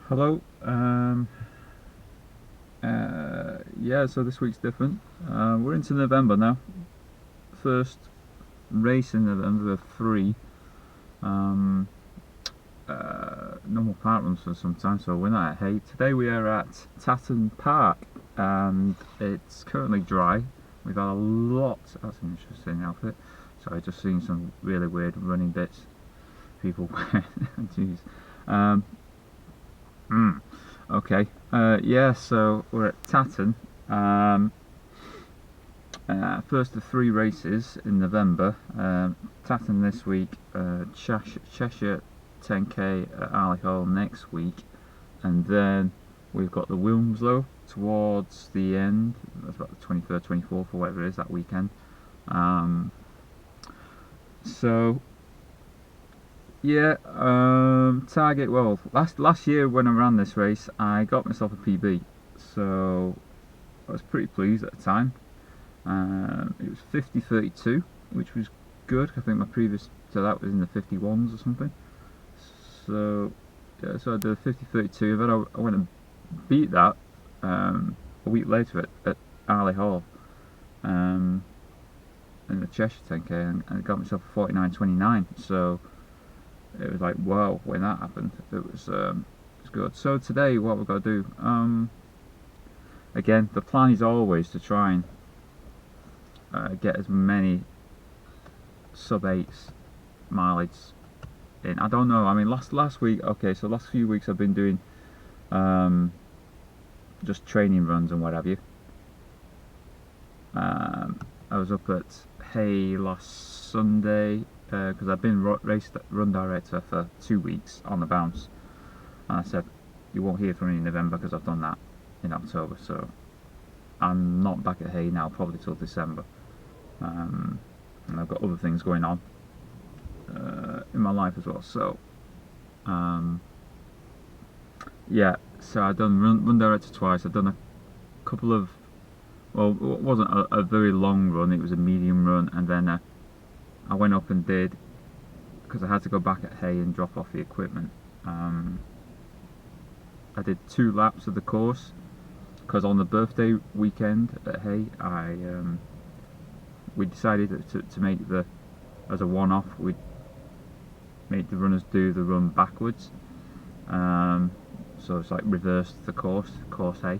Hello. Yeah, so this week's different. We're into November now. First race in November of three. Um, Normal park runs for some time, so we're not at Hay. Today we are at Tatton Park, and it's currently dry. We've had a lot. That's an interesting outfit. So I've just seen some really weird running bits. People wearing. Jeez. Um, mm, okay. Yeah. So we're at Tatton. First of three races in November. Tatton this week, Cheshire 10k at Arley Hall next week, and then we've got the Wilmslow towards the end. That's about the 23rd, 24th, or whatever it is that weekend. So yeah, target. Well, last year when I ran this race, I got myself a PB, so I was pretty pleased at the time. It was 50:32, which was good. I think my previous to that was in the 51s or something. So yeah, so I did a 50:32. Then I went and beat that a week later at Arley Hall in the Cheshire 10k, and I got myself a 49:29. So it was like wow when that happened. It was good. So today, what we've got to do? Again, the plan is always to try and get as many sub-8s mileage in. I don't know. I mean, last week. Okay, so last few weeks I've been doing just training runs and what have you. I was up at Hay last Sunday because I've been run director for 2 weeks on the bounce, and I said you won't hear from me in November because I've done that in October. So I'm not back at Hay now, probably till December. And I've got other things going on in my life as well. So yeah, so I've done run director twice. I've done a couple of, well, it wasn't a very long run, it was a medium run, and then I went up and did, because I had to go back at Hay and drop off the equipment, I did 2 laps of the course, because on the birthday weekend at Hay, we decided to make as a one-off, we'd make the runners do the run backwards. So it's like reversed the course Hay.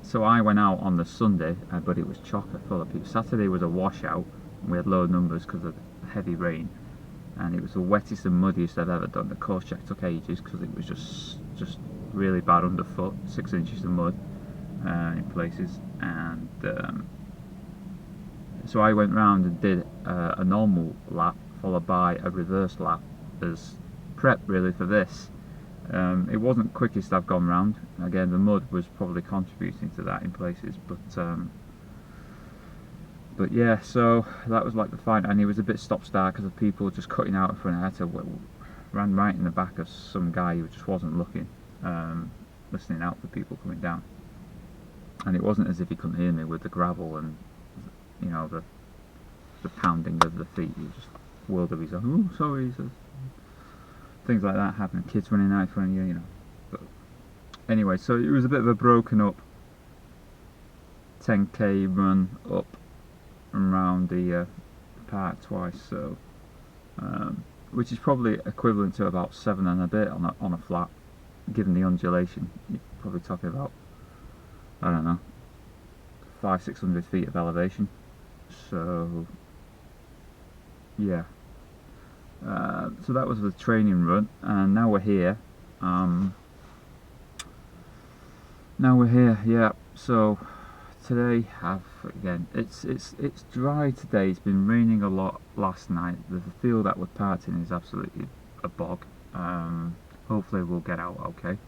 So I went out on the Sunday, but it was chocker full of people. Saturday was a washout, and we had low numbers because of the heavy rain, and it was the wettest and muddiest I've ever done. The course check took ages because it was just really bad underfoot, 6 inches of mud in places, and so I went round and did a normal lap followed by a reverse lap as prep really for this. It wasn't quickest I've gone round. Again, the mud was probably contributing to that in places, but yeah, so that was like the fight, and it was a bit stop-start because of people just cutting out in front. I had to ran right in the back of some guy who just wasn't looking, listening out for people coming down, and it wasn't as if he couldn't hear me with the gravel and the pounding of the feet. He just whirled of his own. Oh, sorry. So things like that happen. Kids running out in front of you, But anyway, so it was a bit of a broken up 10k run up and round the park twice. So, which is probably equivalent to about 7 and a bit on a flat, given the undulation. You're probably talking about, I don't know, 500-600 feet of elevation. So yeah, so that was the training run, and now we're here. Yeah. So today, again, it's dry today. It's been raining a lot last night. The field that we're parked in is absolutely a bog. Hopefully we'll get out okay.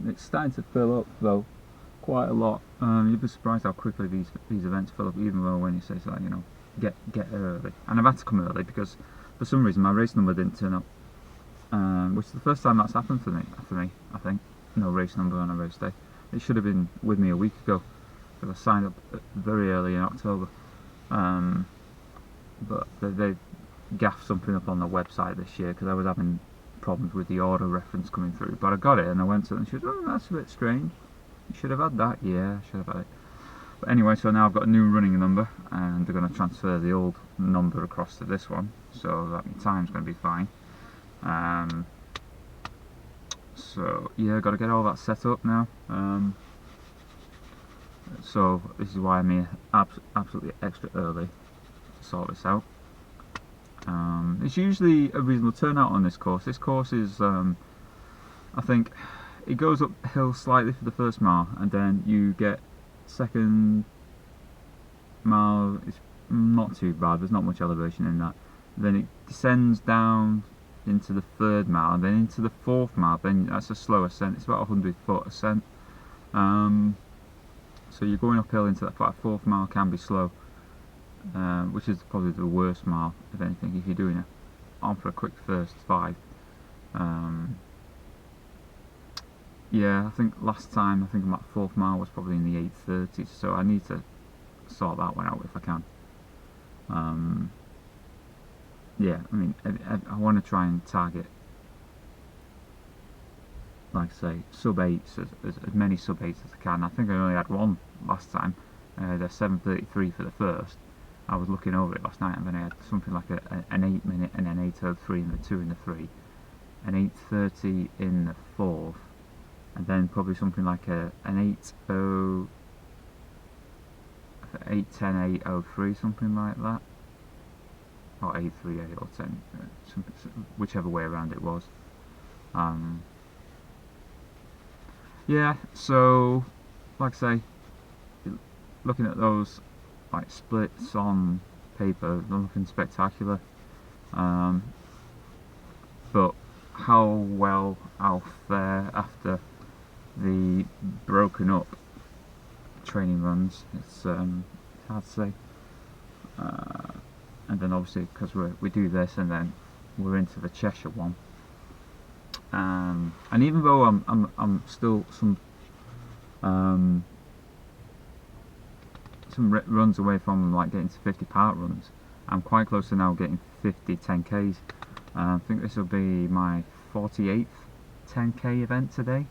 It's starting to fill up though, quite a lot. You'd be surprised how quickly these events fill up, even though when you say so, get early. And I've had to come early because for some reason my race number didn't turn up, which is the first time that's happened for me. I think no race number on a race day. It should have been with me a week ago because I signed up very early in October. But they gaffed something up on the website this year because I was having problems with the order reference coming through, but I got it, and I went to her and she was, oh, that's a bit strange. You should have had that. Yeah, I should have had it. But anyway, so now I've got a new running number, and they're going to transfer the old number across to this one, so that my time's going to be fine. So yeah, got to get all that set up now. So this is why I'm here absolutely extra early to sort this out. It's usually a reasonable turnout on this course. This course is, I think, it goes uphill slightly for the first mile, and then you get second mile. It's not too bad. There's not much elevation in that. Then it descends down into the third mile, and then into the fourth mile. Then that's a slow ascent. It's about 100-foot ascent. So you're going uphill into that fourth mile can be slow, which is probably the worst mile, if anything, if you're doing it on for a quick first 5. Yeah, I think last time, I think my 4th mile was probably in the 8:30s, so I need to sort that one out if I can. Yeah, I mean, I want to try and target, like I say, sub-8s, as many sub-8s as I can. I think I only had one last time. They're 7:33 for the first. I was looking over it last night, and then I had something like an 8 minute, and an 8:03 in the 2 and the 3, an 8:30 in the 4th, and then probably something like an 8:10, 8:03, something like that, or 8:38 or 10, whichever way around it was. Yeah, so like I say, looking at those like splits on paper, they're looking spectacular. But how well I'll fare after the broken up training runs, it's hard to say. And then obviously, because we do this, and then we're into the Cheshire one. And even though I'm still some runs away from like getting to 50 park runs, I'm quite close to now getting 50 10Ks. I think this will be my 48th 10K event today.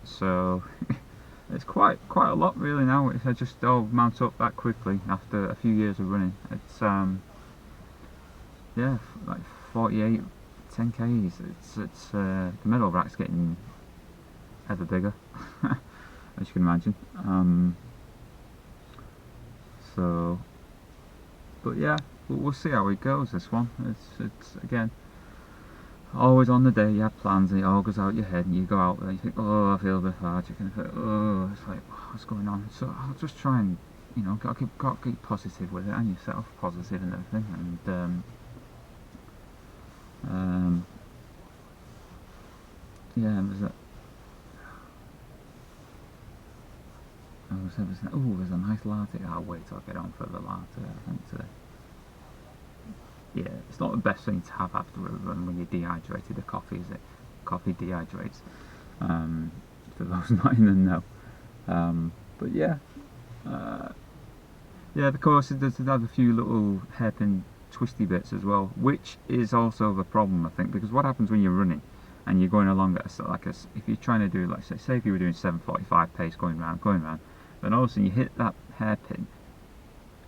So it's quite a lot really now. If I just all mount up that quickly after a few years of running, it's yeah, like 48 10Ks. It's the medal rack's getting ever bigger, as you can imagine. So, but yeah, we'll see how it goes. This one, it's again always on the day you have plans, and it all goes out your head, and you go out there, and you think, oh, I feel a bit lethargic, and you think, oh, it's like, what's going on? So I'll just try and, you know, got to keep positive with it, and yourself positive and everything, and yeah, there's there's a nice latte. I'll wait till I get on for the latte, I think, today. Yeah, it's not the best thing to have after a run when you're dehydrated. The coffee, is it? Coffee dehydrates. For those not in the know. But yeah, yeah, the course does have a few little hairpin twisty bits as well, which is also the problem, I think, because what happens when you're running and you're going along at if you're trying to do, like, say if you were doing 7:45 pace going round, then all of a sudden you hit that hairpin,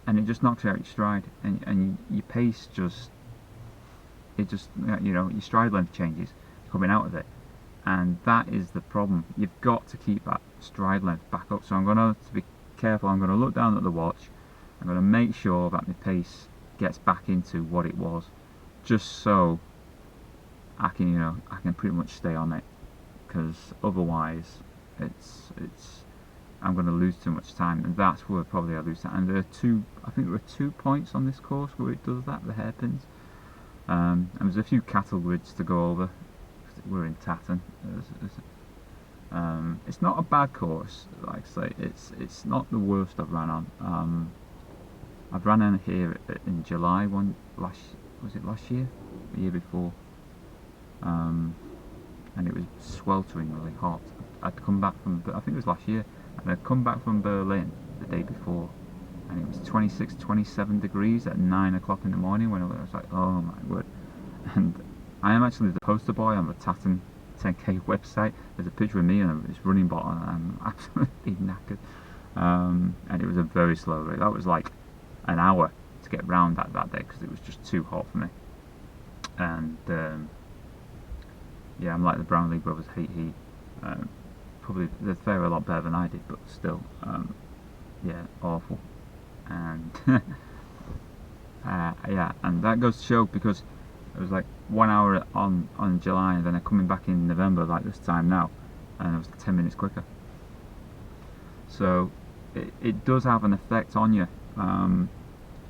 and it just knocks you out your stride, and your pace you know, your stride length changes coming out of it, and that is the problem. You've got to keep that stride length back up. So I'm going to be careful. I'm going to look down at the watch. I'm going to make sure that my pace gets back into what it was, just so I can, you know, I can pretty much stay on it, because otherwise I'm going to lose too much time, and that's where probably I lose time. And I think there are 2 points on this course where it does that, the hairpins. And there's a few cattle grids to go over. We're in Tatton. It's not a bad course, like I say. It's not the worst I've ran on. I've ran in here in July was it last year? The year before. And it was sweltering really hot. I'd come back from, I think it was last year, and I'd come back from Berlin the day before, and it was 26, 27 degrees at 9 o'clock in the morning, when I was like, oh my word. And I am actually the poster boy on the Tatton 10k website. There's a picture of me and this running bottle, and I'm absolutely knackered. And it was a very slow race. That was like an hour to get round that day because it was just too hot for me. And yeah, I'm like the Brownlee brothers hate heat. Probably they fare a lot better than I did, but still, yeah, awful. And yeah, and that goes to show because it was like 1 hour on July, and then I'm coming back in November like this time now, and it was 10 minutes quicker. So it does have an effect on you.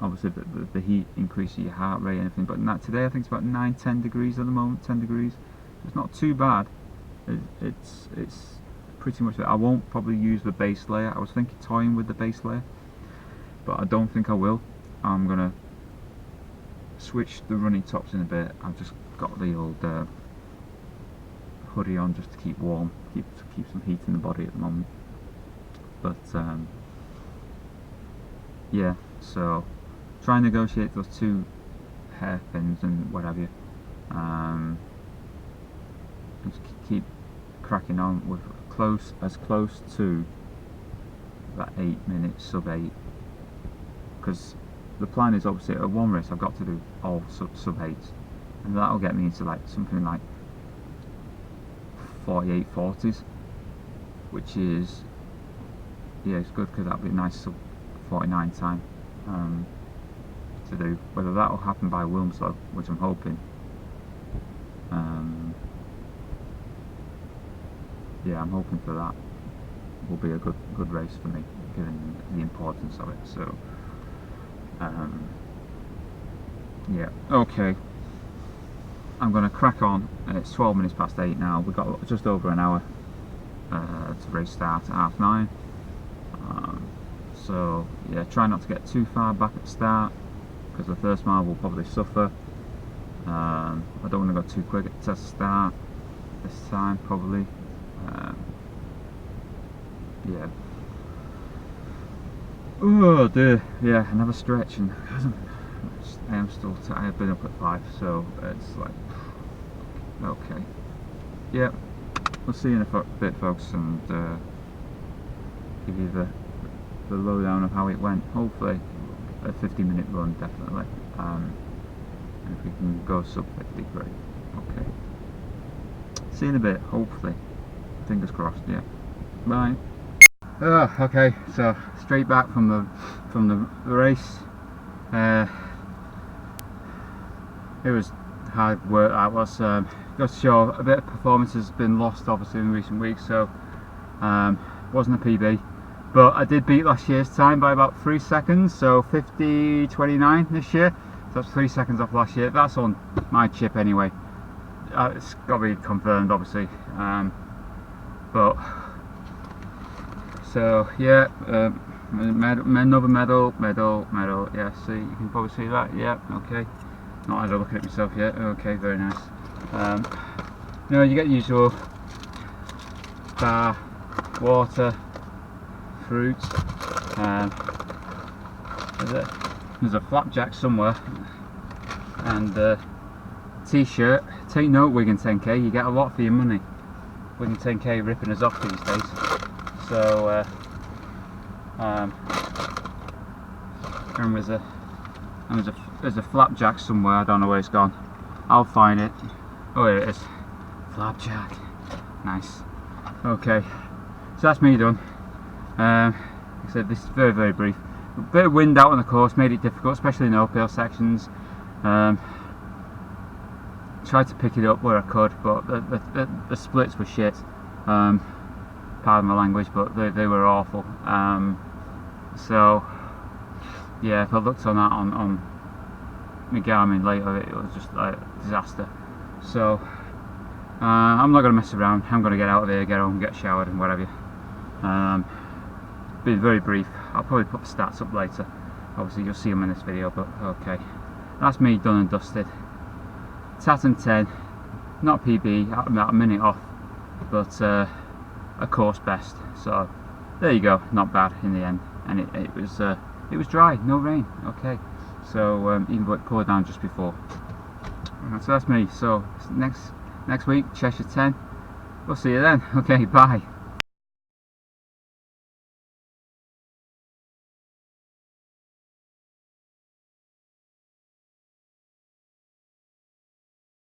Obviously the heat increases your heart rate and everything, but today I think it's about 9-10 degrees at the moment. 10 degrees. It's not too bad. It's pretty much. I won't probably use the base layer. I was thinking toying with the base layer, but I don't think I will. I'm gonna switch the running tops in a bit. I've just got the old hoodie on just to keep warm, keep some heat in the body at the moment. But yeah, so try and negotiate those 2 hairpins and what have you. Just keep cracking on with as close to that 8 minutes, sub 8, because the plan is obviously at one race I've got to do all sub 8s, and that'll get me into like something like 48-40s, which is, yeah, it's good because that'll be a nice sub 49 time to do. Whether that'll happen by Wilmslow, which I'm hoping, yeah, I'm hoping for that. Will be a good race for me, given the importance of it. So yeah, okay, I'm gonna crack on. It's 12 minutes past 8 now. We've got just over an hour to race start at 9:30. So yeah, try not to get too far back at the start, because the first mile will probably suffer. I don't want to go too quick at the test start this time, probably. Yeah. Oh dear. Yeah, another stretch, and I am still. I have been up at 5, so it's like, okay. Yeah, we'll see you in a bit, folks, and give you the lowdown of how it went. Hopefully, a 50-minute run, definitely. And if we can go sub 50, great. Okay. See you in a bit. Hopefully. Fingers crossed. Yeah. Bye. Oh, okay, so straight back from the race. It was hard work. That was goes to show a bit of performance has been lost obviously in recent weeks, so wasn't a PB, but I did beat last year's time by about 3 seconds, so 50:29 this year, so that's 3 seconds off last year. That's on my chip anyway. It's got to be confirmed obviously, but so yeah, another medal, yeah, see, you can probably see that, yeah, okay, not had a look at it myself yet, okay, very nice. You know, you get the usual bar, water, fruit, there's a flapjack somewhere, and t-shirt. Take note, Wigan 10k, you get a lot for your money. Wigan 10k ripping us off these days. So and there's a flapjack somewhere. I don't know where it's gone. I'll find it. Oh, here it is. Flapjack. Nice. Okay, so that's me done. Like I said, this is very, very brief. A bit of wind out on the course made it difficult, especially in uphill sections. Tried to pick it up where I could, but the splits were shit. Pardon my language, but they were awful. So yeah, if I looked on that on my Garmin later, it was just like a disaster. So I'm not going to mess around. I'm going to get out of here, get home, get showered and whatever. Been very brief. I'll probably put the stats up later. Obviously you'll see them in this video, but okay. That's me done and dusted. Tatton 10, not PB, about a minute off, but a course best. So there you go, not bad in the end. And it was dry, no rain. Okay, so even though it poured down just before. So that's me. So next week, Cheshire 10. We'll see you then. Okay, bye.